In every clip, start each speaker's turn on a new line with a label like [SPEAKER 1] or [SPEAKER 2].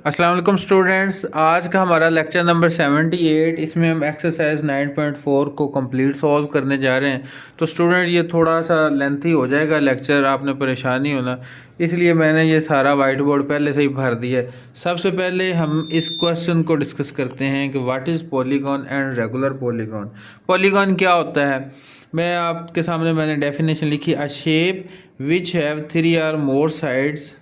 [SPEAKER 1] अस्सलाम वालेकुम स्टूडेंट्स, आज का हमारा लेक्चर नंबर 78। इसमें हम एक्सरसाइज 9.4 को कंप्लीट सॉल्व करने जा रहे हैं। तो स्टूडेंट ये थोड़ा सा लेंथी हो जाएगा लेक्चर, आपने परेशान नहीं होना, इसलिए मैंने ये सारा वाइट बोर्ड पहले से ही भर दिया है। सबसे पहले हम इस क्वेश्चन को डिस्कस करते हैं कि what is polygon and regular polygon. Polygon क्या होता है, मैं आपके सामने मैंने डेफिनेशन लिखी, अ shape which have 3 or more sides,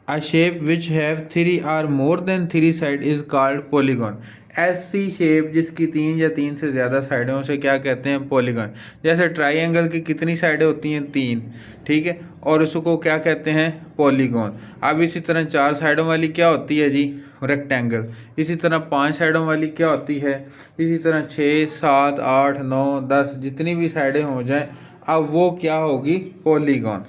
[SPEAKER 1] a shape which have 3 or more than 3 side is called polygon। ऐसी शेप जिसकी 3 या 3 से ज़्यादा साइडें उसे क्या कहते हैं, पॉलीगॉन। जैसे ट्राइंगल की कितनी साइडें होती हैं, 3, ठीक है, और उसको क्या कहते हैं, पॉलीगॉन। अब इसी तरह 4 साइडों वाली क्या होती है जी, रेक्टेंगल। इसी तरह 5 साइडों वाली क्या होती है, इसी तरह 6, 7, 8, 9, 10 जितनी भी साइडें हो जाएं, अब वो क्या होगी, पॉलीगॉन।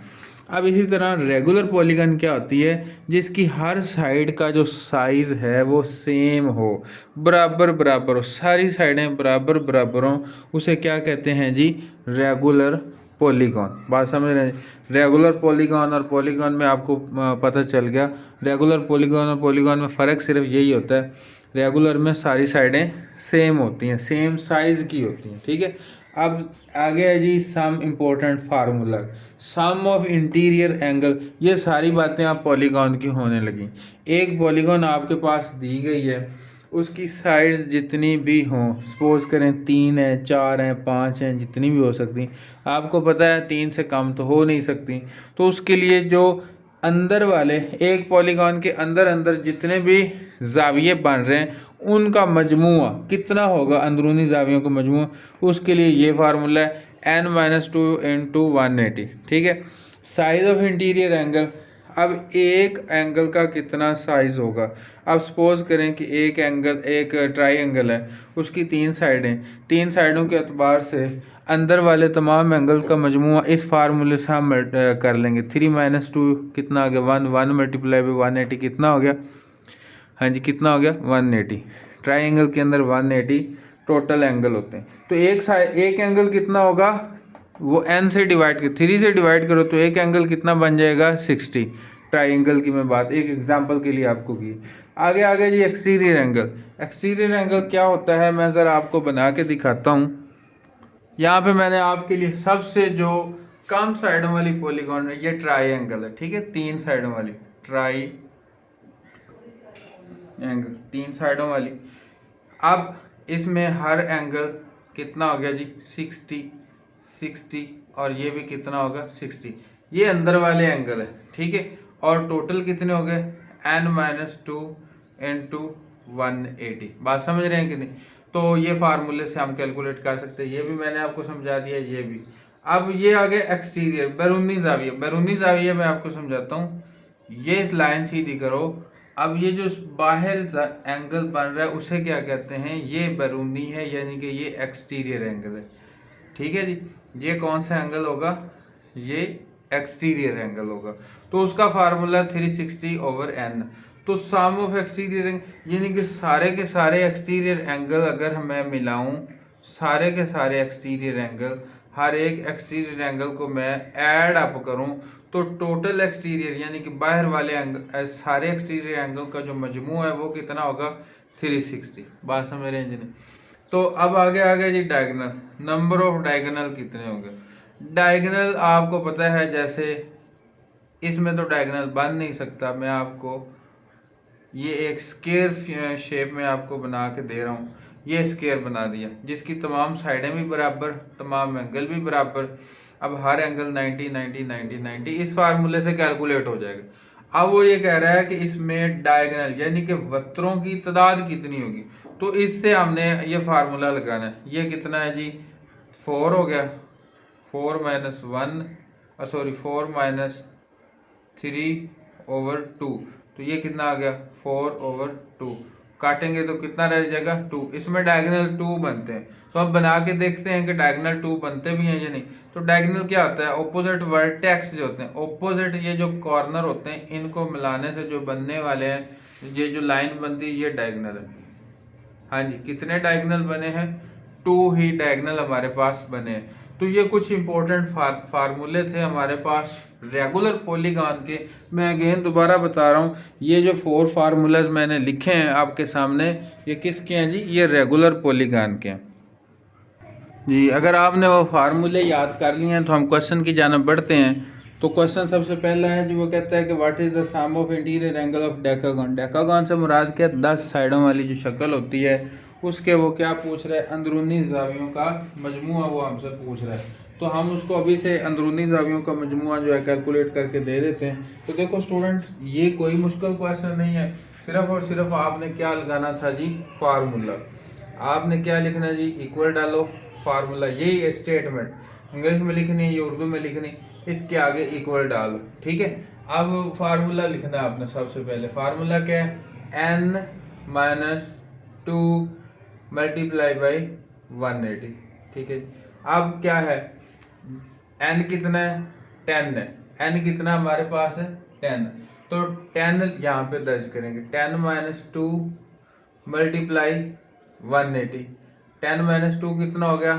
[SPEAKER 1] अब इसी तरह रेगुलर पॉलीगन क्या होती है, जिसकी हर साइड का जो साइज़ है वो सेम हो, बराबर बराबर हो, सारी साइडें बराबर बराबर हों, उसे क्या कहते हैं जी, रेगुलर पॉलीगॉन। बात समझ रहे हैं। रेगुलर पॉलीगॉन और पॉलीगॉन में आपको पता चल गया, रेगुलर पॉलीगॉन और पॉलीगॉन में फ़र्क सिर्फ यही होता है, रेगुलर में सारी साइडें सेम होती हैं, सेम साइज़ की होती हैं, ठीक है। अब आगे है जी some important formula, some of interior angle. ये सारी बातें आप पॉलीगॉन की होने लगी। एक पॉलीगॉन आपके पास दी गई है, उसकी साइड्स जितनी भी हों, सपोज करें 3 है, 4 हैं, 5 हैं, जितनी भी हो सकती, आपको पता है 3 से कम तो हो नहीं सकती। तो उसके लिए जो अंदर वाले, एक पॉलीगॉन के अंदर अंदर जितने भी जाविये बन रहे हैं उनका मजमुआ कितना होगा, अंदरूनी जावियों का मजमुआ, उसके लिए ये फार्मूला है n-2 इंटू 180, ठीक है। साइज ऑफ इंटीरियर एंगल, अब एक एंगल का कितना साइज होगा। अब सपोज करें कि एक एंगल, एक ट्राइंगल है, उसकी 3 साइडें, 3 साइडों के एतबार से अंदर वाले तमाम एंगल का मजमुआ इस फार्मूले से हम कर लेंगे। 3 - 2 कितना हो गया, 1, 1 मल्टीप्लाई बाई 180 कितना हो गया, हाँ जी कितना हो गया, 180। ट्राइंगल के अंदर 180 टोटल एंगल होते हैं। तो एक एंगल कितना होगा, वो n से डिवाइड कर, 3 से डिवाइड करो तो एक एंगल कितना बन जाएगा, 60। ट्राइंगल की मैं बात एक एग्जांपल के लिए आपको की। आगे आगे जी एक्सटीरियर एंगल। एक्सटीरियर एंगल क्या होता है, मैं ज़रा आपको बना के दिखाता हूँ। यहाँ पे मैंने आपके लिए सबसे जो कम साइडों वाली पॉलीगॉन है, ये ट्राइंगल है, ठीक है, 3 साइडों वाली ट्राई एंगल, 3 साइडों वाली। अब इसमें हर एंगल कितना हो गया जी, 60, 60, और ये भी कितना होगा, 60। ये अंदर वाले एंगल है, ठीक है, और टोटल कितने हो गए, n-2 इंटू 180। बात समझ रहे हैं कि नहीं। तो ये फार्मूले से हम कैलकुलेट कर सकते हैं, ये भी मैंने आपको समझा दिया, ये भी। अब ये आ गया एक्सटीरियर, बैरूनी जाविया। बैरूनी जाविया मैं आपको समझाता हूँ, ये इस लाइन सीधी करो। अब ये जो बाहर एंगल बन रहा है उसे क्या कहते हैं, ये बैरूनी है, यानी कि ये एक्सटीरियर एंगल है, ठीक है जी। ये कौन सा एंगल होगा, ये एक्सटीरियर एंगल होगा। तो उसका फार्मूला 360/n। तो सम ऑफ एक्सटीरियर यानी कि सारे के सारे एक्सटीरियर एंगल अगर मैं मिलाऊं, सारे के सारे एक्सटीरियर एंगल, हर एक एक्सटीरियर एंगल को मैं ऐड अप करूं, तो टोटल एक्सटीरियर यानी कि बाहर वाले एंगल, सारे एक्सटीरियर एंगल का जो मजमू है वो कितना होगा, 360। बात समझ रहे हैं जी। तो अब आगे आ गया जी डायगोनल। नंबर ऑफ डायगोनल कितने होंगे। डायगोनल आपको पता है, जैसे इसमें तो डायगोनल बन नहीं सकता, मैं आपको ये एक स्क्वायर शेप में आपको बना के दे रहा हूँ। ये स्क्वायर बना दिया जिसकी तमाम साइडें भी बराबर, तमाम एंगल भी बराबर। अब हर एंगल 90 90 90 90 इस फार्मूले से कैलकुलेट हो जाएगा। अब वो ये कह रहा है कि इसमें डायगोनल यानी कि वक्रों की तादाद कितनी होगी। तो इससे हमने ये फार्मूला लगाना है। ये कितना है जी, 4 हो गया, 4 - 1 सॉरी 4 - 3/2। तो ये कितना आ गया, 4/2। काटेंगे तो कितना रह जाएगा, 2। इसमें डायगोनल 2 बनते हैं। तो अब बना के देखते हैं कि डायगोनल 2 बनते भी हैं या नहीं। तो डायगोनल क्या होता है, ऑपोजिट वर्टेक्स जो होते हैं, ऑपोजिट ये जो कॉर्नर होते हैं, इनको मिलाने से जो बनने वाले हैं, ये जो लाइन बनती है, ये डायगोनल है। हाँ जी, कितने डायगोनल बने हैं, 2 ही डायगोनल हमारे पास बने हैं। तो ये कुछ इंपॉर्टेंट फार्मूले थे हमारे पास रेगुलर पॉलीगॉन के। मैं अगेन दोबारा बता रहा हूँ, ये जो 4 फार्मूलाज मैंने लिखे हैं आपके सामने, ये किसके हैं जी? ये रेगुलर पॉलीगॉन के हैं जी। अगर आपने वो फार्मूले याद कर लिए हैं तो हम क्वेश्चन की जानिब बढ़ते हैं। तो क्वेश्चन सबसे पहला है जी, वो कहता है कि what is the sum of interior angle of decagon. Decagon से मुराद क्या? 10 साइडों वाली जो शक्ल होती है उसके वो क्या पूछ रहा है? अंदरूनी जावियों का मजमुआ वो हमसे पूछ रहा है। तो हम उसको अभी से अंदरूनी जावियों का मजमुआ जो है कैलकुलेट करके दे देते हैं। तो देखो स्टूडेंट, ये कोई मुश्किल क्वेश्चन नहीं है, सिर्फ और सिर्फ आपने क्या लगाना था जी? फार्मूला। आपने क्या लिखना है जी? इक्वल डालो फार्मूला, यही स्टेटमेंट इंग्लिश में लिखनी है, ये उर्दू में लिखनी, इसके आगे इक्वल डालो, ठीक है। अब फार्मूला लिखना है आपने। सबसे पहले फार्मूला क्या है? n माइनस 2 मल्टीप्लाई बाई 180, ठीक है। अब क्या है? n कितना है? 10 है। n कितना हमारे पास है? 10। तो 10 यहाँ पे दर्ज करेंगे। 10 माइनस 2 मल्टीप्लाई 180। 10 माइनस 2 कितना हो गया?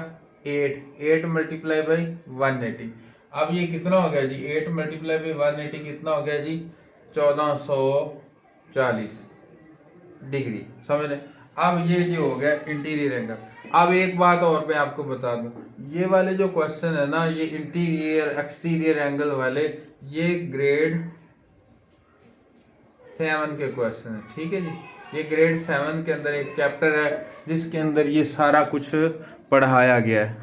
[SPEAKER 1] 8। 8 मल्टीप्लाई बाई 180। अब ये कितना हो गया जी? 8 मल्टीप्लाई बाई 180 कितना हो गया जी? 1440 डिग्री, समझ रहे? अब ये जो हो गया इंटीरियर एंगल। अब एक बात और मैं आपको बता दूं, ये वाले जो क्वेश्चन है ना, ये इंटीरियर एक्सटीरियर एंगल वाले, ये ग्रेड 7 के क्वेश्चन है, ठीक है जी। ये ग्रेड 7 के अंदर एक चैप्टर है जिसके अंदर ये सारा कुछ पढ़ाया गया है।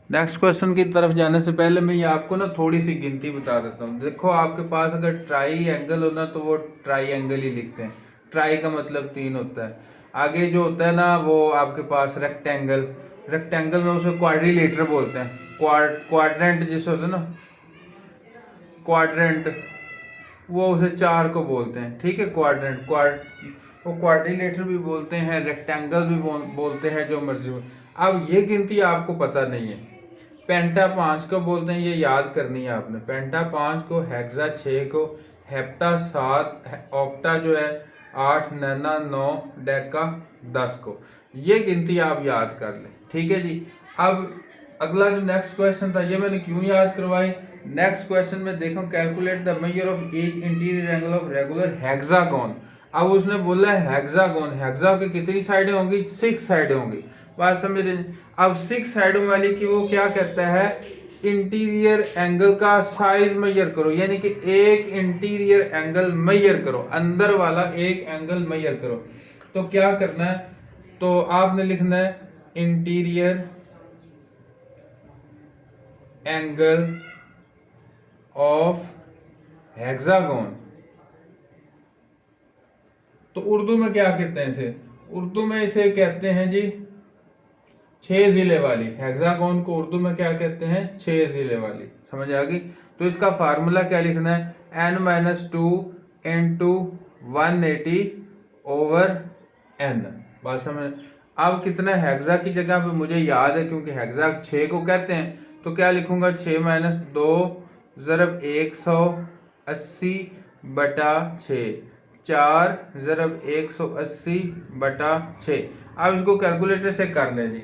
[SPEAKER 1] नेक्स्ट क्वेश्चन की तरफ जाने से पहले मैं ये आपको ना थोड़ी सी गिनती बता देता हूँ। देखो आपके पास अगर ट्राई एंगल हो ना तो वो ट्राई एंगल ही लिखते हैं। ट्राई का मतलब 3 होता है। आगे जो होता है ना वो आपके पास रेक्टेंगल, रेक्टेंगल में उसे क्वाड्रिलेटर बोलते हैं। क्वाड्रेंट जिसे होता है ना, क्वाड्रेंट, वो उसे 4 को बोलते हैं, ठीक है। क्वाड्रेंट वो क्वाड्रिलेटर भी बोलते हैं, रेक्टेंगल भी बोलते हैं, जो मर्जी। अब ये गिनती आपको पता नहीं है। पेंटा 5 को बोलते हैं, ये याद करनी है आपने। पेंटा 5 को, हेक्सा 6 को, हेप्टा 7, ऑक्टा जो है 8, नैना 9, डेका 10 को। ये गिनती आप याद कर लें, ठीक है जी। अब अगला जो नेक्स्ट क्वेश्चन था, ये मैंने क्यों याद करवाई? नेक्स्ट क्वेश्चन में देखो, calculate the measure of each interior angle of regular hexagon. अब उसने बोला है हेक्सागोन, हेक्सा की कितनी साइडें होंगी? 6 साइडें होंगी। बात समझ रहे? अब 6 साइडों वाली की वो क्या कहता है? इंटीरियर एंगल का साइज मेजर करो, यानी कि एक इंटीरियर एंगल मेजर करो, अंदर वाला एक एंगल मेजर करो। तो क्या करना है? तो आपने लिखना है इंटीरियर एंगल ऑफ हेक्सागोन। तो उर्दू में क्या कहते हैं इसे? उर्दू में इसे कहते हैं जी 6 जिले वाली। हेक्सागोन को उर्दू में क्या कहते हैं? 6 जिले वाली। समझ आ गई? तो इसका फार्मूला क्या लिखना है? n minus 2 into 180 over n। बात समझ? अब कितना हेक्सा की जगह पे मुझे याद है, क्योंकि हेक्सा 6 को कहते हैं, तो क्या लिखूंगा? 6 माइनस 2 ज़रब 180 बटा 6, 4 ज़रब 180 बटा 6। अब इसको कैलकुलेटर से कर लें जी।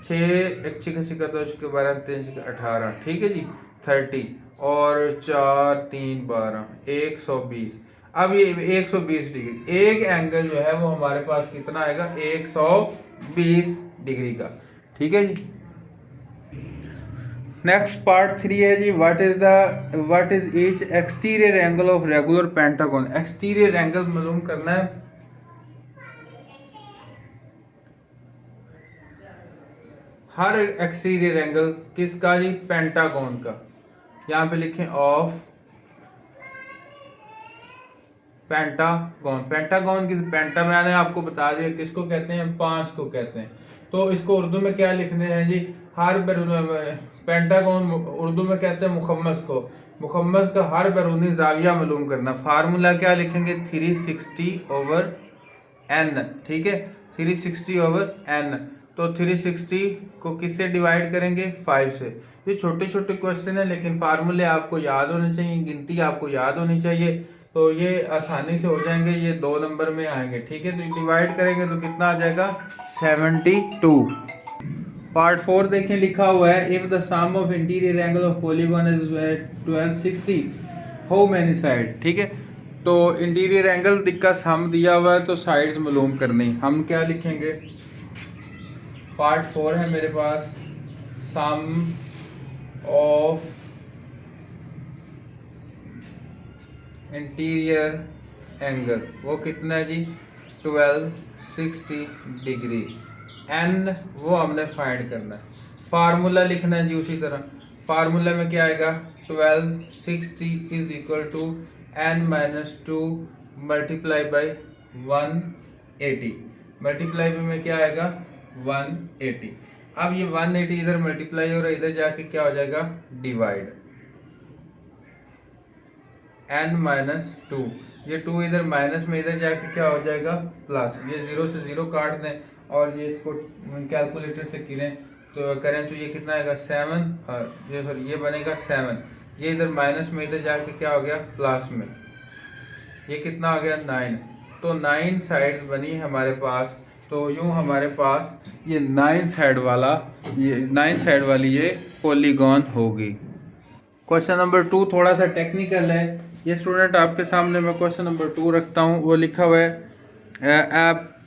[SPEAKER 1] 6 एक छिका छिका 2 छिका 12 3 छिका 18, ठीक है जी। 30 और 4 3 12 120। अब ये 120 डिग्री, एक एंगल जो है वो हमारे पास कितना आएगा? 120 डिग्री का, ठीक है जी। नेक्स्ट पार्ट 3 है जी, what is each exterior angle of regular pentagon. Exterior angle मालूम करना है। हर एक्सटीरियर एंगल किसका जी? पेंटागन का। यहाँ पे लिखें ऑफ पेंटागन। पेंटागन किस? पेंटा मैंने आपको बता दिया किसको कहते हैं? 5 को कहते हैं। तो इसको उर्दू में क्या लिखने हैं जी? हर पेंटागन उर्दू में कहते हैं मुखम्मस को। मुखम्मस का हर बैरूनी जाविया मालूम करना। फार्मूला क्या लिखेंगे? 360 ओवर n, ठीक है। 360 ओवर n। तो 360 को किससे डिवाइड करेंगे? 5 से। ये छोटे छोटे क्वेश्चन है, लेकिन फार्मूले आपको याद होने चाहिए, गिनती आपको याद होनी चाहिए, तो ये आसानी से हो जाएंगे। ये 2 नंबर में आएंगे, ठीक है। तो डिवाइड करेंगे तो कितना आ जाएगा? 72। पार्ट 4 देखें, लिखा हुआ है if the sum of interior angle of polygon is 1260 how many side. ठीक है, तो इंटीरियर एंगल का सम दिया हुआ है तो साइड्स मालूम करनी। हम क्या लिखेंगे, पार्ट 4 है मेरे पास, सम ऑफ इंटीरियर एंगल वो कितना है जी, 1260 डिग्री। एन वो हमने फाइंड करना है, फार्मूला लिखना है जी उसी तरह। फार्मूला में क्या आएगा, 1260 is equal to n minus 2 multiply by 180। Multiply में क्या आएगा, 180। अब ये 180 इधर मल्टीप्लाई हो रहा है, इधर जाके क्या हो जाएगा, डिवाइड। n माइनस 2, ये 2 इधर माइनस में, इधर जाके क्या हो जाएगा, प्लस। ये 0 से 0 काट दें और ये इसको कैलकुलेटर से करें तो ये कितना आएगा, 7, और ये सॉरी ये बनेगा 7। ये इधर माइनस में, इधर जाके क्या हो गया, प्लस में। ये कितना आ गया, 9। तो 9 साइड्स बनी हमारे पास। तो यूँ हमारे पास ये 9 साइड वाली ये पॉलीगॉन होगी। क्वेश्चन नंबर 2 थोड़ा सा टेक्निकल है। ये स्टूडेंट आपके सामने मैं क्वेश्चन नंबर 2 रखता हूँ। वो लिखा हुआ है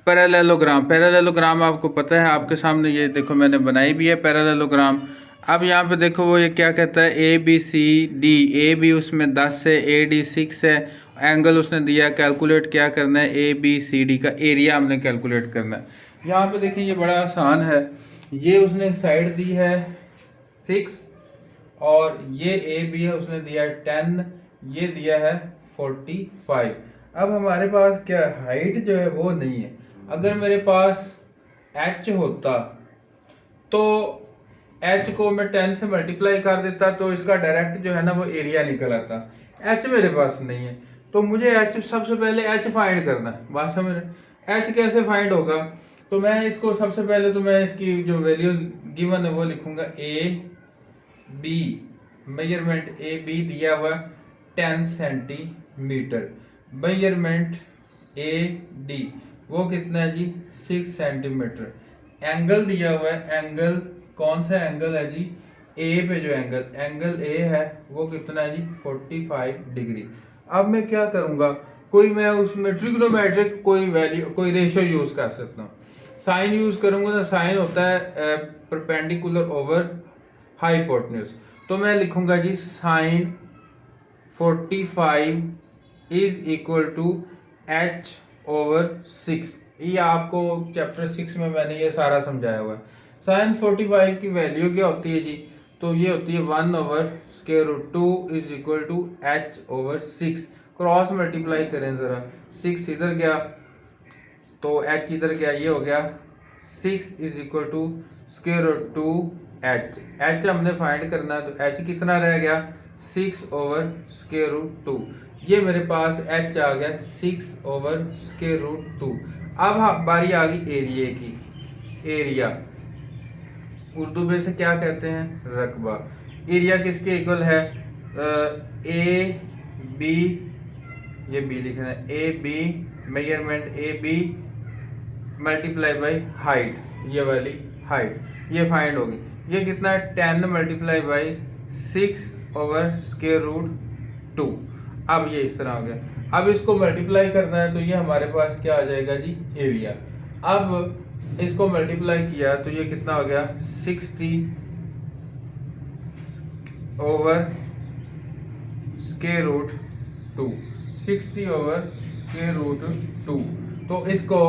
[SPEAKER 1] पैरेललोग्राम। पैरेललोग्राम आपको पता है, आपके सामने ये देखो मैंने बनाई भी है पैरेललोग्राम। अब यहाँ पे देखो वो ये क्या कहता है, A B C D. A B उसमें 10 है, ए डी 6 है। एंगल उसने दिया, कैलकुलेट क्या करना है, ए बी सी डी का एरिया हमने कैलकुलेट करना है। यहाँ पे देखिए ये बड़ा आसान है। ये उसने साइड दी है 6 और ये ए बी है, उसने दिया है 10, ये दिया है 45। अब हमारे पास क्या हाइट जो है वो नहीं है। अगर मेरे पास h होता तो h को मैं 10 से मल्टीप्लाई कर देता तो इसका डायरेक्ट जो है ना वो एरिया निकल आता। h मेरे पास नहीं है, तो मुझे h सबसे पहले h फाइंड करना है। बात समझ रहे, h कैसे फाइंड होगा, तो मैं इसको सबसे पहले तो मैं इसकी जो वैल्यूज गिवन है वो लिखूंगा। A B measurement A B दिया हुआ 10 सेंटीमीटर। मेजरमेंट ए डी वो कितना है जी, 6 सेंटीमीटर। एंगल दिया हुआ है, एंगल कौन सा एंगल है जी, ए पे जो एंगल ए है वो कितना है जी, 45 डिग्री। अब मैं क्या करूँगा, कोई मैं उसमें ट्रिग्नोमेट्रिक कोई वैल्यू कोई रेशियो यूज़ कर सकता हूँ। साइन यूज़ करूँगा तो साइन होता है परपेंडिकुलर ओवर हाइपोटेन्यूज। तो मैं लिखूंगा जी sine 45 is equal to h over 6। ये आपको चैप्टर 6 में मैंने ये सारा समझाया हुआ है। साइन 45 की वैल्यू क्या होती है जी, तो ये होती है 1 over square root 2 is equal to h over 6। Cross multiply करें ज़रा, 6 इधर गया तो h इधर गया, ये हो गया 6 is equal to square root 2h हमने फाइंड करना है। तो h कितना रह गया, 6 ओवर स्क्वायर रूट 2। ये मेरे पास h आ गया 6 ओवर स्क्वायर रूट 2। अब बारी आ गई एरिया की। एरिया उर्दू में से क्या कहते हैं, रकबा। एरिया किसके इक्वल है, ए बी, ये बी लिखना है, A B measurement A B multiply by height, ये वाली हाइट ये फाइंड होगी। ये कितना है, 10 multiply by 6 over square root 2। अब ये इस तरह हो गया। अब इसको मल्टीप्लाई करना है तो ये हमारे पास क्या आ जाएगा जी, एरिया। अब इसको मल्टीप्लाई किया तो ये कितना हो गया, 60 over square root 2। 60 over square root 2। तो इसको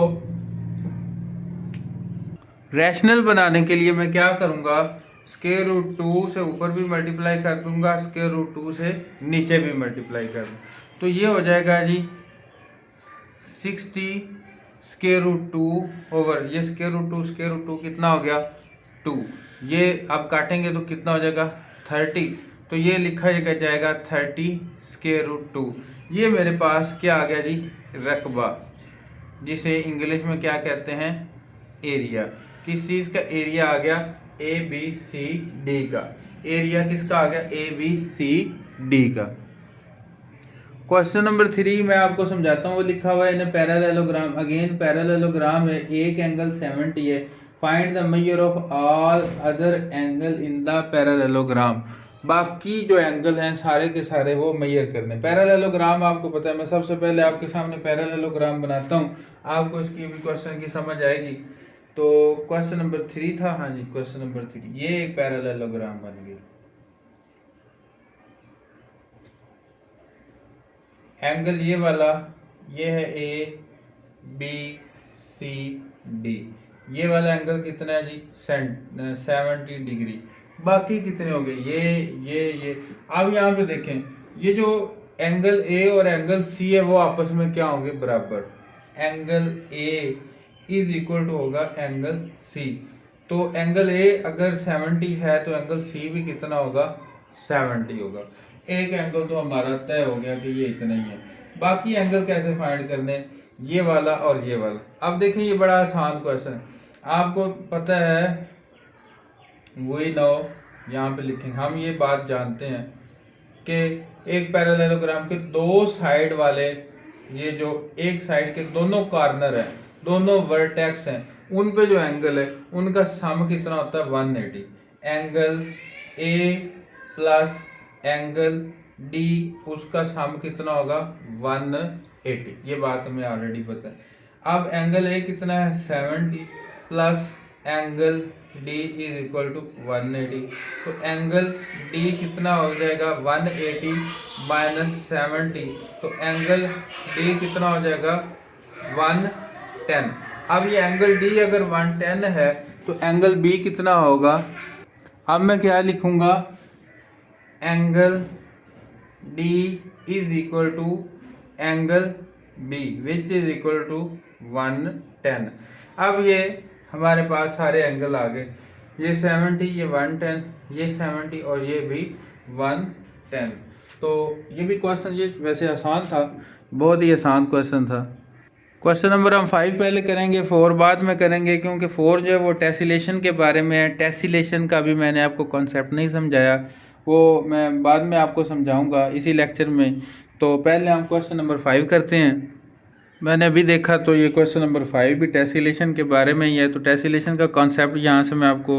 [SPEAKER 1] रैशनल बनाने के लिए मैं क्या करूँगा, स्क्वायर रूट 2 से ऊपर भी मल्टीप्लाई कर दूंगा, स्क्वायर रूट 2 से नीचे भी मल्टीप्लाई कर दूँ। तो ये हो जाएगा जी 60 स्क्वायर रूट 2 ओवर ये स्क्वायर रूट 2 कितना हो गया, 2। ये अब काटेंगे तो कितना हो जाएगा, 30। तो ये लिखा जाएगा 30 स्क्वायर रूट 2। ये मेरे पास क्या आ गया जी, रकबा, जिसे इंग्लिश में क्या कहते हैं, एरिया। किस चीज़ का एरिया आ गया, ए बी सी डी का एरिया। किसका आ गया, ए बी सी डी का। क्वेश्चन नंबर 3 मैं आपको समझाता हूँ। वो लिखा हुआ है इन पैरेललोग्राम, अगेन पैरेललोग्राम है, एक एंगल 70 है, find the measure of all other angle in the parallelogram. बाकी जो एंगल हैं सारे के सारे वो मेजर करने। पैरेललोग्राम आपको पता है, मैं सबसे पहले आपके सामने पैरेललोग्राम बनाता हूँ, आपको इसकी भी क्वेश्चन की समझ आएगी। तो क्वेश्चन नंबर 3 था, हाँ जी क्वेश्चन नंबर 3, ये एक पैरेललोग्राम बन गई। एंगल ये वाला, ये है ए बी सी डी, ये वाला एंगल कितना है जी 70 डिग्री। बाकी कितने हो गए ये। अब यहाँ पे देखें, ये जो एंगल ए और एंगल सी है वो आपस में क्या होंगे, बराबर। Angle A is equal to होगा एंगल सी। तो एंगल ए अगर 70 है तो एंगल सी भी कितना होगा, 70 होगा। एक एंगल तो हमारा तय हो गया कि ये इतना ही है। बाकी एंगल कैसे फाइंड करने, ये वाला और ये वाला। अब देखें ये बड़ा आसान क्वेश्चन है, आपको पता है, वही नो यहाँ पे लिखें। हम ये बात जानते हैं कि एक पैरेललोग्राम के दो साइड वाले, ये जो एक साइड के दोनों कॉर्नर हैं, दोनों वर्टेक्स हैं, उन पे जो एंगल है उनका सम कितना होता है, 180। Angle A plus angle D, उसका सम कितना होगा, 180। ये बात हमें ऑलरेडी पता है। अब एंगल ए कितना है, 70 plus angle D is equal to 180। तो एंगल डी कितना हो जाएगा, 180 माइनस 70। तो एंगल डी कितना हो जाएगा, 110। अब ये एंगल डी अगर 110 है तो एंगल बी कितना होगा। अब मैं क्या लिखूंगा, angle D is equal to angle B which is equal to 110। अब ये हमारे पास सारे एंगल आ गए, ये 70, ये 110, ये 70 और ये भी 110। तो ये भी क्वेश्चन, ये वैसे आसान था, बहुत ही आसान क्वेश्चन था। क्वेश्चन नंबर हम 5 पहले करेंगे, 4 बाद में करेंगे, क्योंकि 4 जो है वो टेसिलेशन के बारे में है। टेसिलेशन का भी मैंने आपको कॉन्सेप्ट नहीं समझाया, वो मैं बाद में आपको समझाऊंगा इसी लेक्चर में। तो पहले हम क्वेश्चन नंबर 5 करते हैं। मैंने अभी देखा तो ये क्वेश्चन नंबर 5 भी टेसिलेशन के बारे में ही है। तो टेसिलेशन का कॉन्सेप्ट यहाँ से मैं आपको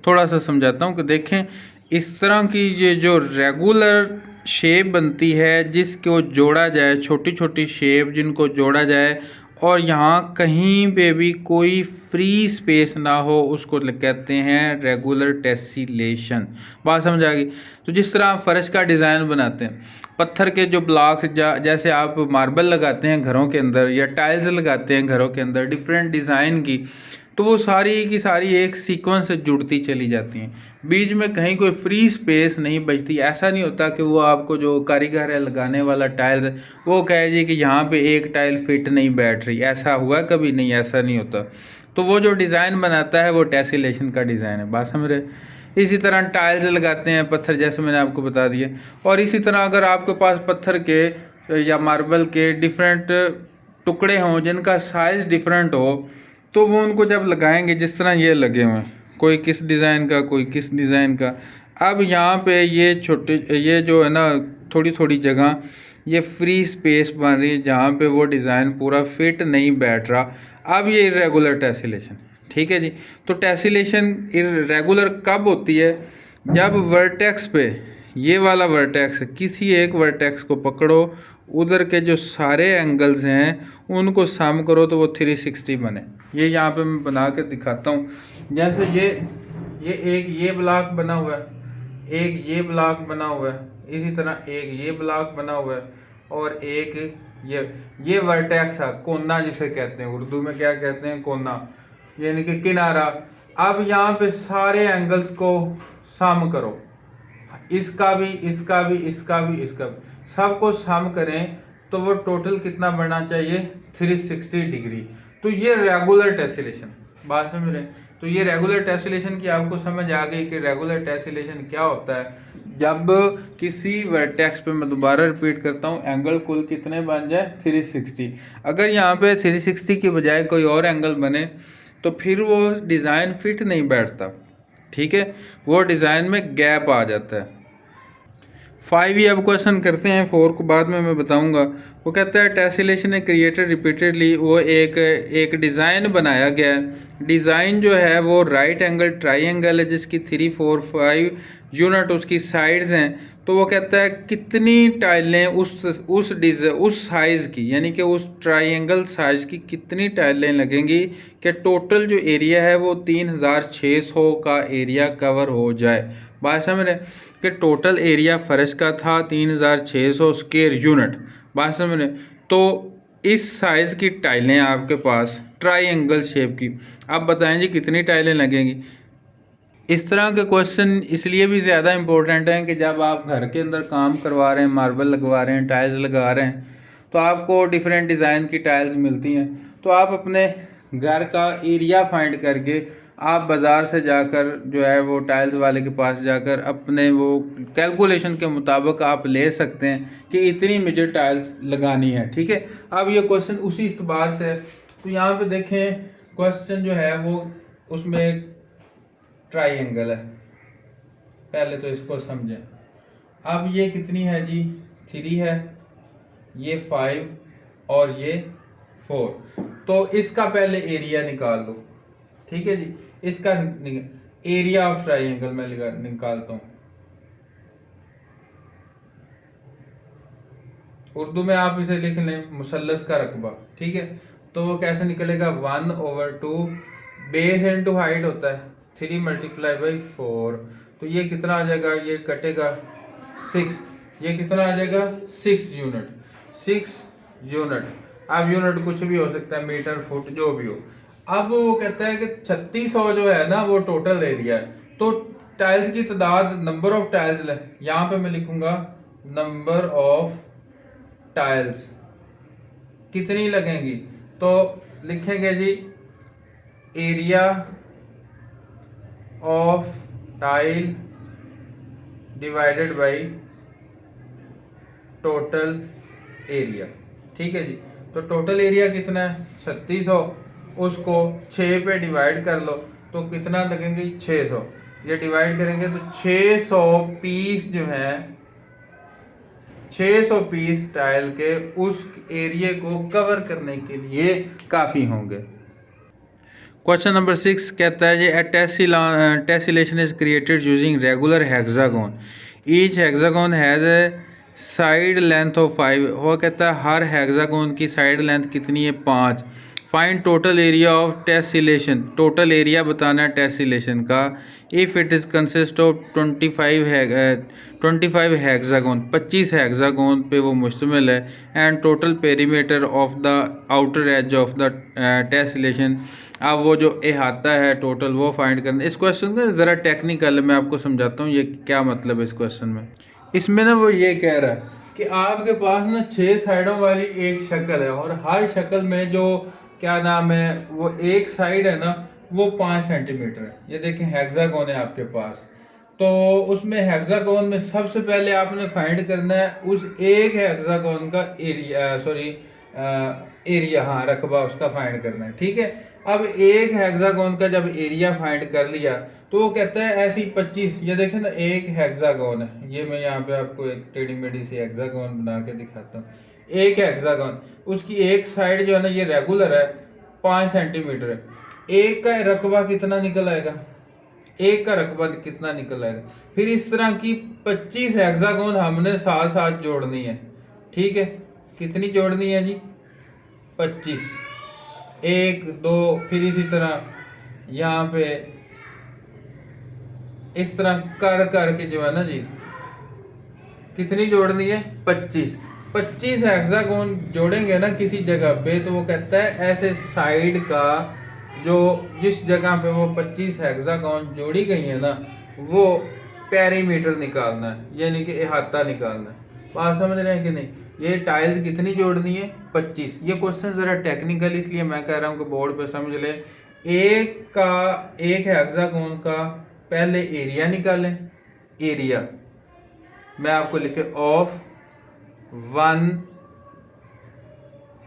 [SPEAKER 1] थोड़ा सा समझाता हूँ कि देखें, इस तरह की ये जो रेगुलर शेप बनती है जिसको जोड़ा जाए, छोटी छोटी शेप जिनको जोड़ा जाए और यहाँ कहीं पे भी कोई फ्री स्पेस ना हो, उसको कहते हैं रेगुलर टेसिलेशन। बात समझ आ गई। तो जिस तरह आप फर्श का डिज़ाइन बनाते हैं, पत्थर के जो ब्लॉक्स, जैसे आप मार्बल लगाते हैं घरों के अंदर या टाइल्स लगाते हैं घरों के अंदर डिफरेंट डिज़ाइन की, तो वो सारी की सारी एक सीक्वेंस से जुड़ती चली जाती हैं, बीच में कहीं कोई फ्री स्पेस नहीं बचती। ऐसा नहीं होता कि वो आपको जो कारीगर है लगाने वाला टाइल्स, वो कहे जी कि यहाँ पे एक टाइल फिट नहीं बैठ रही, ऐसा हुआ कभी नहीं, ऐसा नहीं होता। तो वो जो डिज़ाइन बनाता है वो टेसिलेशन का डिज़ाइन है। बात समझ रहे। इसी तरह टाइल्स लगाते हैं पत्थर, जैसे मैंने आपको बता दिया। और इसी तरह अगर आपके पास पत्थर के या मार्बल के डिफरेंट टुकड़े हों जिनका साइज़ डिफरेंट हो, तो वो उनको जब लगाएंगे, जिस तरह ये लगे हुए हैं, कोई किस डिज़ाइन का कोई किस डिज़ाइन का। अब यहाँ पे ये छोटे, ये जो है ना थोड़ी थोड़ी जगह ये फ्री स्पेस बन रही है जहाँ पे वो डिज़ाइन पूरा फिट नहीं बैठ रहा। अब ये इरेगुलर टेसिलेशन, ठीक है जी। तो टेसिलेशन इरेगुलर कब होती है, जब वर्टेक्स पे, ये वाला वर्टेक्स, किसी एक वर्टेक्स को पकड़ो, उधर के जो सारे एंगल्स हैं उनको सम करो तो वो 360 बने। ये यहाँ पे मैं बना के दिखाता हूँ। जैसे ये एक ये ब्लॉक बना हुआ है, एक ये ब्लॉक बना हुआ है, इसी तरह एक ये ब्लॉक बना हुआ है और एक ये वर्टेक्स है, कोना जिसे कहते हैं, उर्दू में क्या कहते हैं, कोना, यानी कि किनारा। अब यहाँ पे सारे एंगल्स को सम करो, इसका भी, इसका भी, इसका भी, इसका भी, सबको सम करें तो वो टोटल कितना बनना चाहिए, 360 डिग्री। तो ये रेगुलर टेसिलेशन, बात समझ रहे हैं। तो ये रेगुलर टेसिलेशन की आपको समझ आ गई कि रेगुलर टेसिलेशन क्या होता है। जब किसी वर्टेक्स पे, मैं दोबारा रिपीट करता हूँ, एंगल कुल कितने बन जाए, 360। अगर यहाँ पे 360 की बजाय कोई और एंगल बने तो फिर वो डिज़ाइन फिट नहीं बैठता, ठीक है, वो डिज़ाइन में गैप आ जाता है। 5 ही अब क्वेश्चन करते हैं, 4 को बाद में मैं बताऊंगा। वो कहता है टेसिलेशन है क्रिएटेड रिपीटेडली, वो एक डिज़ाइन बनाया गया है। डिज़ाइन जो है वो राइट एंगल ट्राइंगल है जिसकी 3, 4, 5 यूनिट उसकी साइड्स हैं। तो वो कहता है कितनी टाइलें उस साइज़ की, यानी कि उस ट्राइंगल साइज़ की कितनी टाइलें लगेंगी कि टोटल जो एरिया है वो 3600 का एरिया कवर हो जाए। बात समझ रहे कि टोटल एरिया फर्श का था 3600 स्क्वायर यूनिट। बात समझ रहे, तो इस साइज़ की टाइलें आपके पास ट्राइंगल शेप की, आप बताएं जी कितनी टाइलें लगेंगी। इस तरह के क्वेश्चन इसलिए भी ज़्यादा इम्पोर्टेंट हैं कि जब आप घर के अंदर काम करवा रहे हैं, मार्बल लगवा रहे हैं, टाइल्स लगा रहे हैं, तो आपको डिफरेंट डिज़ाइन की टाइल्स मिलती हैं। तो आप अपने घर का एरिया फाइंड करके आप बाज़ार से जाकर जो है वो टाइल्स वाले के पास जाकर अपने वो कैलकुलेशन के मुताबिक आप ले सकते हैं कि इतनी मुझे टाइल्स लगानी है। ठीक है, अब ये क्वेश्चन उसी इतबार से, तो यहाँ पे देखें क्वेश्चन जो है वो उसमें ट्राइंगल है, पहले तो इसको समझें। अब ये कितनी है जी, 3 है, ये 5 और ये 4। तो इसका पहले एरिया निकाल लो। ठीक है जी, इसका एरिया ऑफ ट्राइंगल मैं निकालता हूँ। उर्दू में आप इसे लिख लें मुसल्लस का रकबा। ठीक है, तो वो कैसे निकलेगा, 1/2 बेस इंटू हाइट होता है, 3 × 4। तो ये कितना आ जाएगा, ये कटेगा 6, ये कितना आ जाएगा 6 यूनिट, 6 यूनिट। अब यूनिट कुछ भी हो सकता है, मीटर, फुट, जो भी हो। अब वो कहता है कि 3600 जो है ना वो टोटल एरिया है। तो टाइल्स की तादाद, नंबर ऑफ टाइल्स, यहाँ पे मैं लिखूंगा नंबर ऑफ टाइल्स कितनी लगेंगी, तो लिखेंगे जी area of tile divided by total area. ठीक है जी, तो टोटल एरिया कितना है 3600, उसको 6 पे डिवाइड कर लो तो कितना लगेंगे 600। ये डिवाइड करेंगे तो 600 पीस जो है, 600 पीस टाइल के उस एरिया को कवर करने के लिए काफ़ी होंगे। क्वेश्चन नंबर 6 कहता है ये tessellation is created using regular hexagon, each hexagon has a side length of 5। वो कहता है हर हेक्सागोन की साइड लेंथ कितनी है, 5। Find total area of tessellation, total area बताना है टेसिलेशन का। If it is consist of 25 hexagon, 25 hexagon पे वो मुश्तमिल है। And total perimeter of the outer as of the tessellation, अब वो जो अहाता है टोटल वो फाइंड करना। इस क्वेश्चन का ज़रा टेक्निकल है, मैं आपको समझाता हूँ ये क्या मतलब है इस क्वेश्चन में। इसमें ना वो ये कह रहा है कि आपके पास ना 6 साइडों वाली एक शक्ल है और हर शक्ल में जो क्या नाम है वो एक साइड है ना वो 5 सेंटीमीटर है। ये देखें हेक्सागोन है आपके पास, तो उसमें हेक्सागोन में सबसे पहले आपने फाइंड करना है उस एक हेक्सागोन का एरिया, एरिया, हाँ रकबा उसका फाइंड करना है। ठीक है, अब एक हेक्सागोन का जब एरिया फाइंड कर लिया तो वो कहता है ऐसी 25, ये देखें ना एक हेक्सागोन है, ये मैं यहाँ पे आपको एक टेढ़ी मेढ़ी सी हेक्सागोन बना के दिखाता हूँ। एक हेक्सागोन, उसकी एक साइड जो है ना ये रेगुलर है, 5 सेंटीमीटर है। एक का रकबा कितना निकल आएगा, एक का रकबा कितना निकल आएगा। फिर इस तरह की 25 हेक्सागोन हमने साथ साथ जोड़नी है। ठीक है, कितनी जोड़नी है जी, 25, 1 2, फिर इसी तरह यहाँ पे इस तरह कर करके जो है ना जी कितनी जोड़नी है, 25 हेक्सागोन जोड़ेंगे ना किसी जगह पे, तो वो कहता है ऐसे साइड का जो जिस जगह पे वो 25 हेक्सागोन जोड़ी गई है ना वो पेरीमीटर निकालना है, यानी कि अहाता निकालना है। बात समझ रहे हैं कि नहीं। ये टाइल्स कितनी जोड़नी है, 25। ये क्वेश्चन ज़रा टेक्निकल इसलिए मैं कह रहा हूँ कि बोर्ड पे समझ ले। एक हेक्सागोन का पहले एरिया निकालें, एरिया मैं आपको लिखे ऑफ 1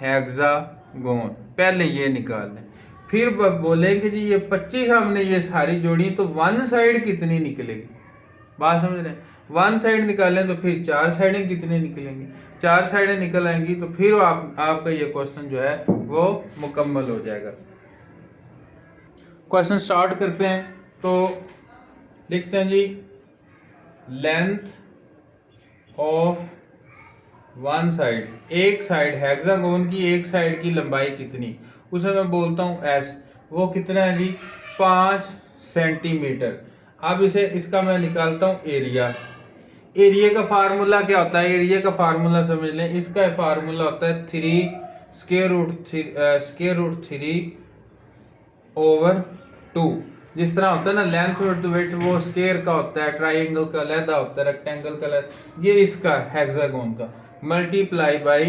[SPEAKER 1] हेक्सागोन, पहले ये निकाल लें। फिर बोलेंगे जी ये 25 हमने ये सारी जोड़ी तो वन साइड कितनी निकलेगी। बात समझ रहे हैं, वन साइड निकालें तो फिर चार साइडें कितने निकलेंगी, चार साइडें निकल आएंगी तो फिर आपका ये क्वेश्चन जो है वो मुकम्मल हो जाएगा। क्वेश्चन स्टार्ट करते हैं। तो लिखते हैं जी, लेंथ ऑफ वन साइड, एक साइड हेक्सागोन की एक साइड की लंबाई कितनी, उसे मैं बोलता हूँ एस। वो कितना है जी, 5 सेंटीमीटर। अब इसे इसका मैं निकालता हूँ एरिया। एरिया का फार्मूला क्या होता है, एरिया का फार्मूला समझ लें। इसका फार्मूला होता है 3 स्क्वायर रूट 3 ओवर 2। जिस तरह होता है ना लेंथ विड्थ वो स्क्वायर का होता है, ट्राइंगल का अलहदा होता है, रेक्टेंगल का अलहदा, ये इसका हेक्सागोन का मल्टीप्लाई बाई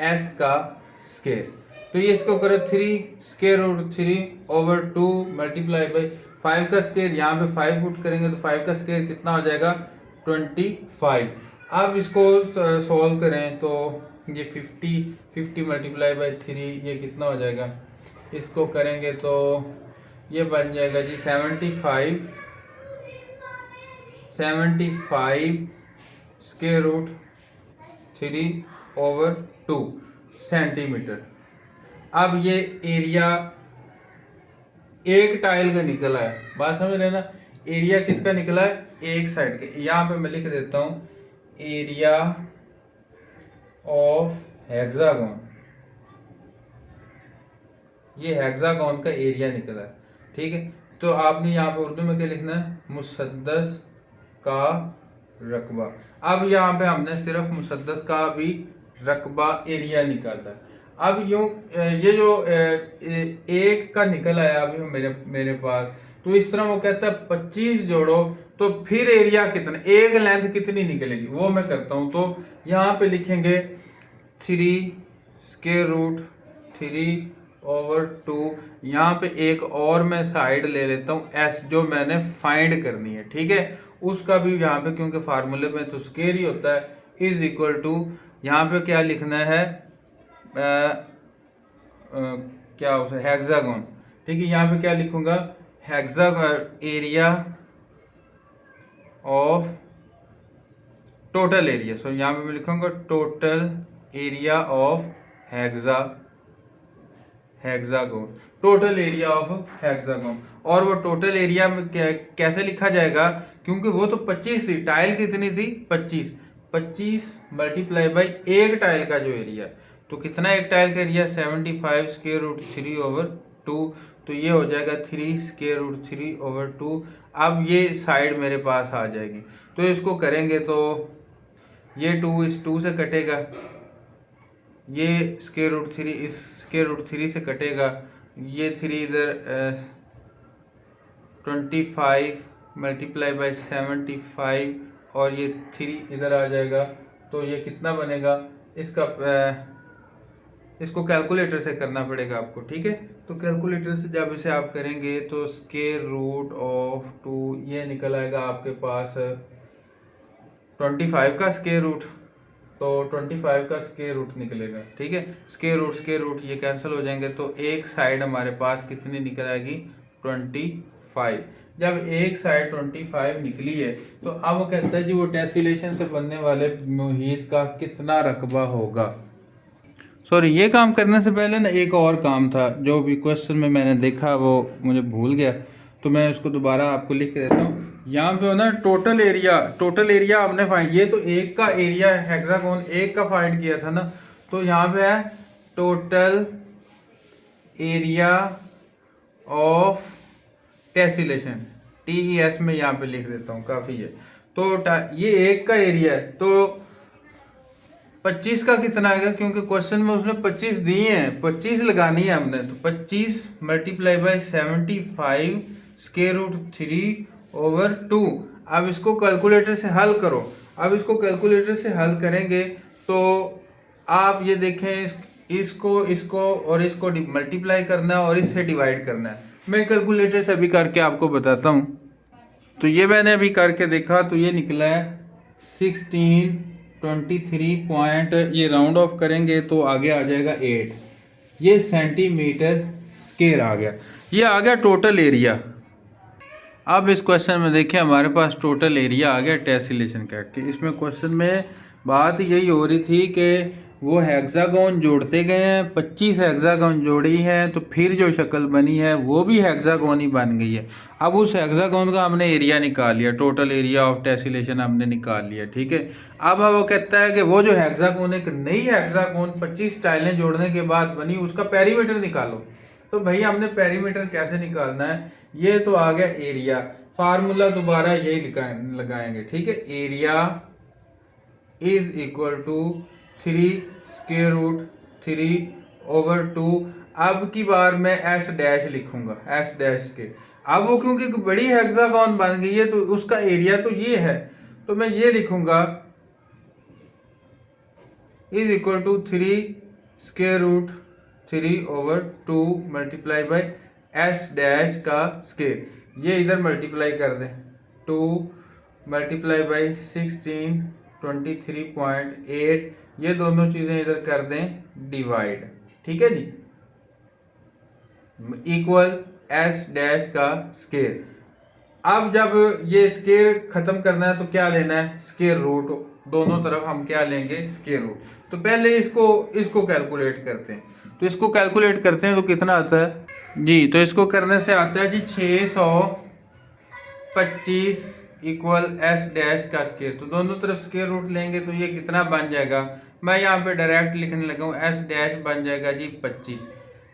[SPEAKER 1] एस का स्क्वायर। तो ये इसको करें 3 square root 3 over 2 multiply by 5 का स्क्वायर, यहाँ पे 5 पुट करेंगे तो 5 का स्क्वायर कितना हो जाएगा 25। अब इसको सॉल्व करें तो ये 50 मल्टीप्लाई बाई 3 ये कितना हो जाएगा, इसको करेंगे तो ये बन जाएगा जी 75 स्क्वायर रूट 3 ओवर 2 सेंटीमीटर। अब ये एरिया एक टाइल का निकला है, बात समझ रहे ना, एरिया किसका निकला है, एक साइड के। यहाँ पे मैं लिख देता हूँ एरिया ऑफ हेक्सागोन, ये हेक्सागोन का एरिया निकला है, ठीक है। तो आपने यहाँ पे उर्दू में क्या लिखना है, मुसद्दस का रकबा। अब यहाँ पे हमने सिर्फ मुसद्दस का भी रकबा एरिया निकाला है। अब यूं ये जो एक का निकल आया अभी मेरे पास, तो इस तरह वो कहता है 25 जोड़ो तो फिर एरिया कितना, एक लेंथ कितनी निकलेगी वो मैं करता हूँ। तो यहाँ पे लिखेंगे 3 स्क्वायर रूट 3 ओवर 2। यहाँ पे एक और मैं साइड ले लेता हूँ एस, जो मैंने फाइंड करनी है, ठीक है। उसका भी यहाँ पे क्योंकि फार्मूले में तो स्क्वायर ही होता है, इज इक्वल टू यहाँ पे क्या लिखना है, क्या उसे हेक्सागोन, ठीक है। यहाँ पे क्या लिखूंगा, hexagon area of total area. So यहाँ पे मैं लिखूंगा total area of hexagon, total area of hexagon. और वो टोटल एरिया में कैसे लिखा जाएगा, क्योंकि वो तो 25 थी, टाइल कितनी थी 25 मल्टीप्लाई बाई एक टाइल का जो एरिया, तो कितना एक टाइल का एरिया 75 स्क्वायर रूट 3 ओवर 2। तो ये हो जाएगा 3 स्क्वायर रूट 3 ओवर 2। अब ये साइड मेरे पास आ जाएगी, तो इसको करेंगे तो ये 2 इस 2 से कटेगा, ये स्क्वायर रूट 3 इस स्क्वायर रूट 3 से कटेगा, ये 3 इधर 25 मल्टीप्लाई बाई 75 और ये 3 इधर आ जाएगा। तो ये कितना बनेगा, इसका इसको कैलकुलेटर से करना पड़ेगा आपको, ठीक है। तो कैलकुलेटर से जब इसे आप करेंगे तो स्क्वायर रूट ऑफ 2 ये निकल आएगा आपके पास 25 का स्क्वायर रूट, तो 25 का स्क्वायर रूट निकलेगा, ठीक है। स्क्वायर रूट ये कैंसिल हो जाएंगे, तो एक साइड हमारे पास कितनी निकल आएगी 25। जब एक साइड 25 निकली है तो अब वो कहता है जी वो टेसिलेशन से बनने वाले मुहित का कितना रकबा होगा। सॉरी, ये काम करने से पहले ना एक और काम था जो भी क्वेश्चन में मैंने देखा वो मुझे भूल गया, तो मैं उसको दोबारा आपको लिख के देता हूँ। यहाँ पे हो ना टोटल एरिया हमने फाइंड, ये तो एक का एरिया हेक्सागोन एक का फाइंड किया था ना, तो यहाँ पे है total area of tessellation, TES में यहाँ पे लिख देता हूँ, काफ़ी है। तो ये एक का एरिया है, तो 25 का कितना आएगा, क्योंकि क्वेश्चन में उसने 25 दिए हैं, 25 लगानी है हमने, तो 25 multiply by 75 square root 3 over 2। अब इसको कैलकुलेटर से हल करो। अब इसको कैलकुलेटर से हल करेंगे तो आप ये देखें, इसको और इसको मल्टीप्लाई करना है और इससे डिवाइड करना है। मैं कैलकुलेटर से अभी करके आपको बताता हूँ। तो ये मैंने अभी करके देखा, तो ये निकला है 1623 पॉइंट, ये राउंड ऑफ करेंगे तो आगे आ जाएगा 8, ये सेंटीमीटर स्क्वायर आ गया। ये आ गया टोटल एरिया। अब इस क्वेश्चन में देखिए हमारे पास टोटल एरिया आ गया टेसिलेशन का कि इसमें क्वेश्चन में बात यही हो रही थी कि वो हेक्सागोन जोड़ते गए हैं, 25 हेक्सागोन जोड़ी हैं तो फिर जो शक्ल बनी है वो भी हेक्सागोन ही बन गई है। अब उस हेक्सागोन का हमने एरिया निकाल लिया, टोटल एरिया ऑफ टेसिलेशन हमने निकाल लिया, ठीक है। अब वो कहता है कि वो जो हेक्सागोन, एक नई हेक्सागोन 25 टाइलें जोड़ने के बाद बनी, उसका पेरीमीटर निकालो। तो भाई हमने पेरीमीटर कैसे निकालना है, ये तो आ गया एरिया। फार्मूला दोबारा यही लगाएंगे, ठीक है। Area is equal to 3√3/2। अब की बार मैं एस डैश लिखूंगा, एस डैश के। अब वो क्योंकि बड़ी हेक्सागोन बन गई है तो उसका एरिया तो ये है, तो मैं ये लिखूंगा is equal to 3√3/2 multiply by S dash का स्केयर। ये इधर मल्टीप्लाई कर दें, 2 मल्टीप्लाई बाई 16, 23.8, ये दोनों चीज़ें इधर कर दें डिवाइड, ठीक है जी, इक्वल एस डैश का स्केयर। अब जब ये स्केयर खत्म करना है तो क्या लेना है, स्केयर रूट। दोनों तरफ हम क्या लेंगे, स्केयर रूट। तो पहले इसको कैलकुलेट करते हैं। तो इसको कैलकुलेट करते हैं तो कितना आता है जी, तो इसको करने से आता है जी 625 इक्वल एस डैश का स्केयर। तो दोनों तरफ स्केयर रूट लेंगे तो ये कितना बन जाएगा, मैं यहाँ पे डायरेक्ट लिखने लगा हूँ, एस डैश बन जाएगा जी 25,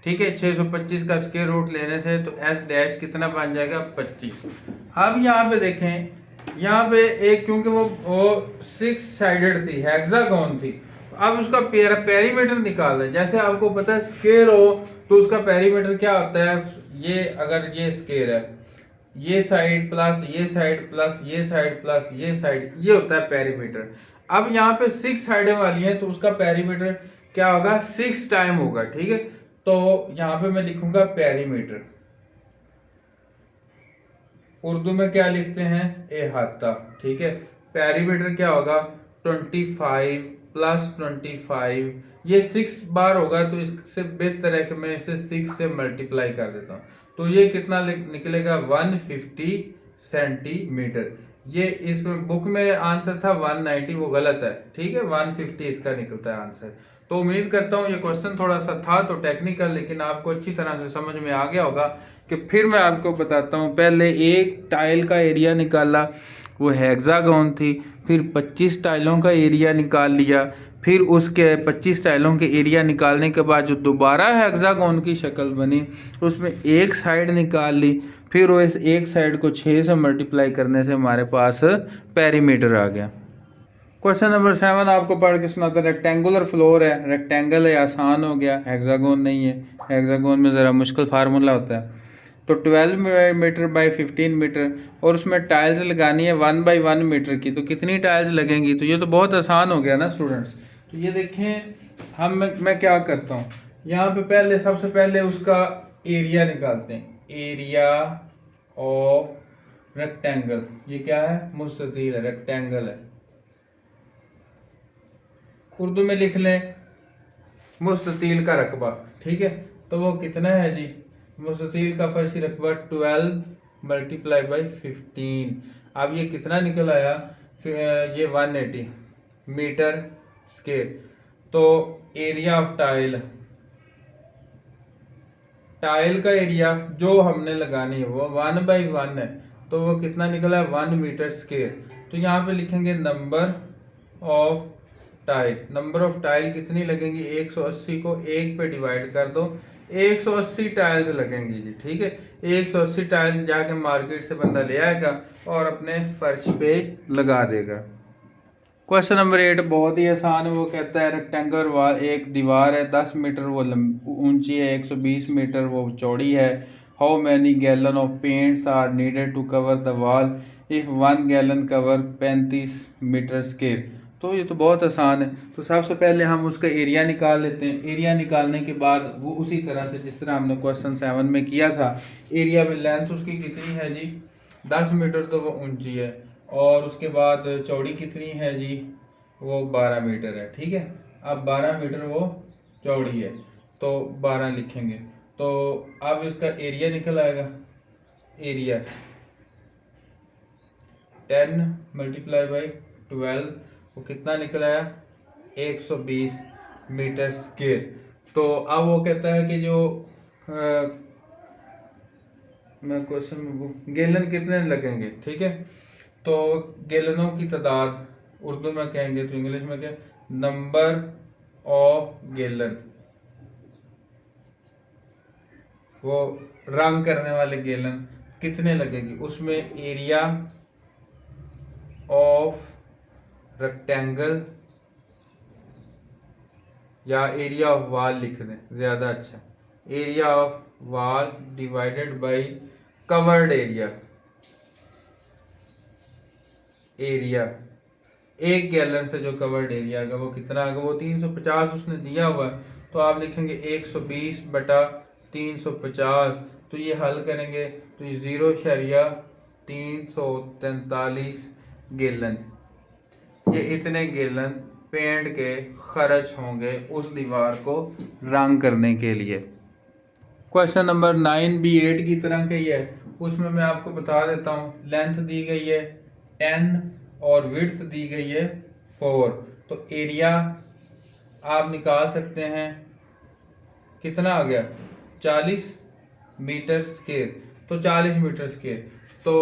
[SPEAKER 1] ठीक है। 625 का स्केयर रूट लेने से तो एस डैश कितना बन जाएगा, 25। अब यहाँ पे देखें, यहाँ पे एक क्योंकि वो 6 साइडेड थी, हेक्सागोन थी, अब उसका पेरीमीटर निकाल दें। जैसे आपको पता है स्केयर हो तो उसका पेरीमीटर क्या होता है, ये अगर ये स्केयर है, ये साइड प्लस ये साइड प्लस ये साइड प्लस ये साइड, ये होता है पेरीमीटर। अब यहाँ पे 6 साइडें वाली हैं तो उसका पेरीमीटर क्या होगा, 6 टाइम होगा, ठीक है। तो यहाँ पे मैं लिखूंगा पेरीमीटर, उर्दू में क्या लिखते हैं, एहाता, ठीक है। पेरीमीटर क्या होगा, 25 प्लस 25, ये 6 बार होगा तो इससे बेहतर है कि मैं इसे 6 से मल्टीप्लाई कर देता हूँ। तो ये कितना निकलेगा, 150 सेंटीमीटर। ये इसमें बुक में आंसर था 190, वो गलत है, ठीक है। 150 इसका निकलता है आंसर। तो उम्मीद करता हूँ ये क्वेश्चन थोड़ा सा था तो टेक्निकल, लेकिन आपको अच्छी तरह से समझ में आ गया होगा। कि फिर मैं आपको बताता हूँ, पहले एक टाइल का एरिया निकाला, वो हेक्सागोन थी, फिर 25 टाइलों का एरिया निकाल लिया, फिर उसके 25 टाइलों के एरिया निकालने के बाद जो दोबारा हेक्सागोन की शक्ल बनी उसमें एक साइड निकाल ली, फिर वो इस एक साइड को 6 से मल्टीप्लाई करने से हमारे पास पेरीमीटर आ गया। क्वेश्चन नंबर 7 आपको पढ़ के सुनाता, रेक्टेंगुलर फ्लोर है, रेक्टेंगल है, आसान हो गया, हेक्सागोन नहीं है। हेक्सागोन में ज़रा मुश्किल फार्मूला होता है। तो 12 मीटर बाई 15 मीटर और उसमें टाइल्स लगानी है 1 बाई 1 मीटर की, तो कितनी टाइल्स लगेंगी। तो ये तो बहुत आसान हो गया ना स्टूडेंट्स। तो ये देखें मैं क्या करता हूँ, यहाँ पे सबसे पहले उसका एरिया निकालते हैं, एरिया ऑफ रेक्टेंगल। ये क्या है, मुस्ततील है, रेक्टेंगल है, उर्दू में लिख लें मुस्ततील का रकबा, ठीक है। तो वो कितना है जी, मुस्ततील का फर्शी रकबा 12 मल्टीप्लाई बाई 15। अब ये कितना निकल आया, ये 180 मीटर स्केयर। तो एरिया ऑफ टाइल, टाइल का एरिया जो हमने लगानी है वो 1 बाई 1 है, तो वो कितना निकला है, 1 मीटर स्केयर। तो यहाँ पे लिखेंगे number of tile. Number of tile कितनी लगेंगी, 180 को 1 पे डिवाइड कर दो, 180 टाइल्स लगेंगी जी, ठीक है। 180 टाइल जाके मार्केट से बंदा ले आएगा और अपने फर्श पे लगा देगा। क्वेश्चन नंबर 8 बहुत ही आसान है। वो कहता है रेक्टेंगल वाल, एक दीवार है, 10 मीटर वो ऊंची है, 120 मीटर वो चौड़ी है। How many gallon of paints are needed to cover the wall if 1 gallon cover 35 metre square. तो ये तो बहुत आसान है। तो सबसे पहले हम उसका एरिया निकाल लेते हैं। एरिया निकालने के बाद वो उसी तरह से जिस तरह हमने क्वेश्चन 7 में किया था, एरिया में लेंथ उसकी कितनी है जी, 10 मीटर तो वो ऊंची है, और उसके बाद चौड़ी कितनी है जी, वो 12 मीटर है, ठीक है। अब 12 मीटर वो चौड़ी है तो 12 लिखेंगे। तो अब इसका एरिया निकल आएगा, एरिया 10 मल्टीप्लाई बाई 12 वो कितना निकल आया 120 मीटर स्क्वायर। तो अब वो कहता है कि जो मैं क्वेश्चन गैलन कितने लगेंगे, ठीक है। तो गैलनों की तादाद उर्दू में कहेंगे तो इंग्लिश में क्या, नंबर ऑफ गैलन, वो रंग करने वाले गैलन कितने लगेगी, उसमें एरिया ऑफ रेक्टेंगल या एरिया ऑफ वॉल लिख दें ज़्यादा अच्छा, area of wall divided by covered area. Area एक गैलन से जो कवर्ड एरिया आएगा वो कितना आएगा, वो 350 उसने दिया हुआ है, तो आप लिखेंगे 120 बटा 350। तो ये हल करेंगे तो ये 0.343 गैलन, ये इतने गैलन पेंट के खर्च होंगे उस दीवार को रंग करने के लिए। क्वेश्चन नंबर 9 भी 8 की तरह का ही है, उसमें मैं आपको बता देता हूँ। लेंथ दी गई है 10 और विड्थ दी गई है 4। तो एरिया आप निकाल सकते हैं, कितना आ गया 40 मीटर स्क्वायर, तो 40 मीटर स्क्वायर। तो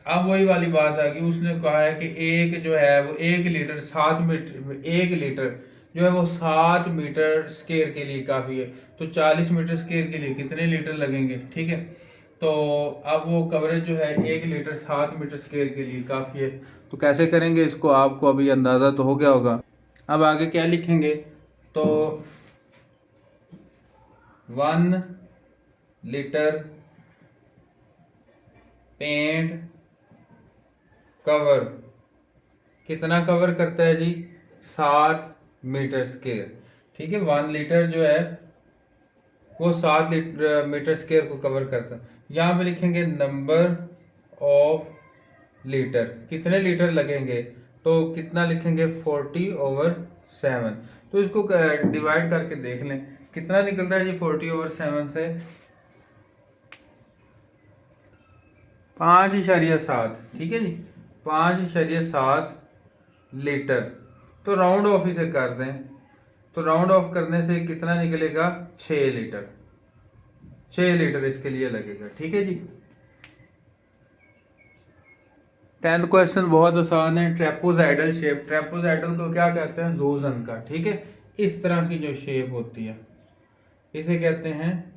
[SPEAKER 1] अब वही वाली बात आ गई, उसने कहा है कि एक जो है वो 1 लीटर 7 मीटर, 1 लीटर जो है वो 7 मीटर स्क्वायर के लिए काफ़ी है। तो 40 मीटर स्क्वायर के लिए कितने लीटर लगेंगे, ठीक है। तो अब वो कवरेज जो है 1 लीटर 7 मीटर स्क्वायर के लिए काफ़ी है। तो कैसे करेंगे इसको, आपको अभी अंदाज़ा तो हो गया होगा। अब आगे क्या लिखेंगे, तो 1 लीटर पेंट कवर कितना कवर करता है जी, 7 मीटर स्क्वायर, ठीक है। 1 लीटर जो है वो 7 मीटर स्क्वायर को कवर करता है। यहाँ पे लिखेंगे नंबर ऑफ लीटर, कितने लीटर लगेंगे, तो कितना लिखेंगे 40/7। तो इसको डिवाइड करके देख लें कितना निकलता है जी 40/7 से 5.7, ठीक है जी 5.7 लीटर। तो राउंड ऑफ इसे कर दें, तो राउंड ऑफ करने से कितना निकलेगा 6 लीटर, 6 लीटर इसके लिए लगेगा, ठीक है जी। 10th क्वेश्चन बहुत आसान है। ट्रेपोजाइडल शेप, ट्रेपोजाइडल को क्या कहते हैं, जोजन का, ठीक है। इस तरह की जो शेप होती है इसे कहते हैं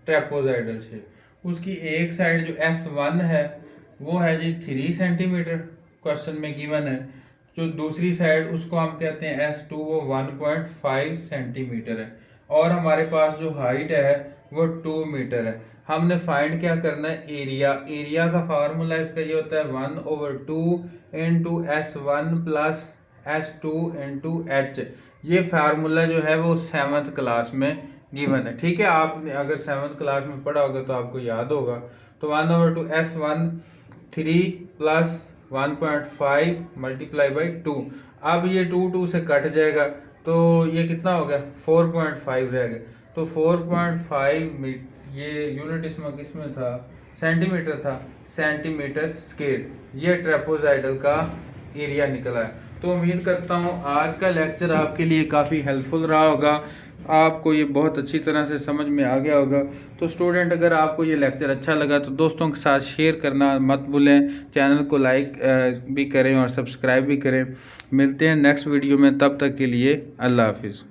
[SPEAKER 1] ट्रेपोजाइडल शेप। उसकी एक साइड जो S1 है वो है जी 3 सेंटीमीटर, क्वेश्चन में गिवन है। जो दूसरी साइड उसको हम कहते हैं S2, वो 1.5 सेंटीमीटर है। और हमारे पास जो हाइट है वो 2 मीटर है। हमने फाइंड क्या करना है, एरिया। एरिया का फार्मूला इसका ये होता है 1/2 into S1 plus S2 into H। ये फार्मूला जो है वो 7th क्लास में गिवन है, ठीक है। आपने अगर 7th क्लास में पढ़ा होगा तो आपको याद होगा। तो 1/2 S1 3 प्लस 1.5 मल्टीप्लाई बाई 2। अब ये 2 से कट जाएगा तो ये कितना हो गया 4.5 रह गया। तो 4.5 ये यूनिट इसमें किसमें था, सेंटीमीटर था, सेंटीमीटर स्क्वायर। ये ट्रेपोजाइडल का एरिया निकला है। तो उम्मीद करता हूँ आज का लेक्चर आपके लिए काफ़ी हेल्पफुल रहा होगा, आपको ये बहुत अच्छी तरह से समझ में आ गया होगा। तो स्टूडेंट, अगर आपको ये लेक्चर अच्छा लगा तो दोस्तों के साथ शेयर करना मत भूलें, चैनल को लाइक भी करें और सब्सक्राइब भी करें। मिलते हैं नेक्स्ट वीडियो में, तब तक के लिए अल्लाह हाफिज़।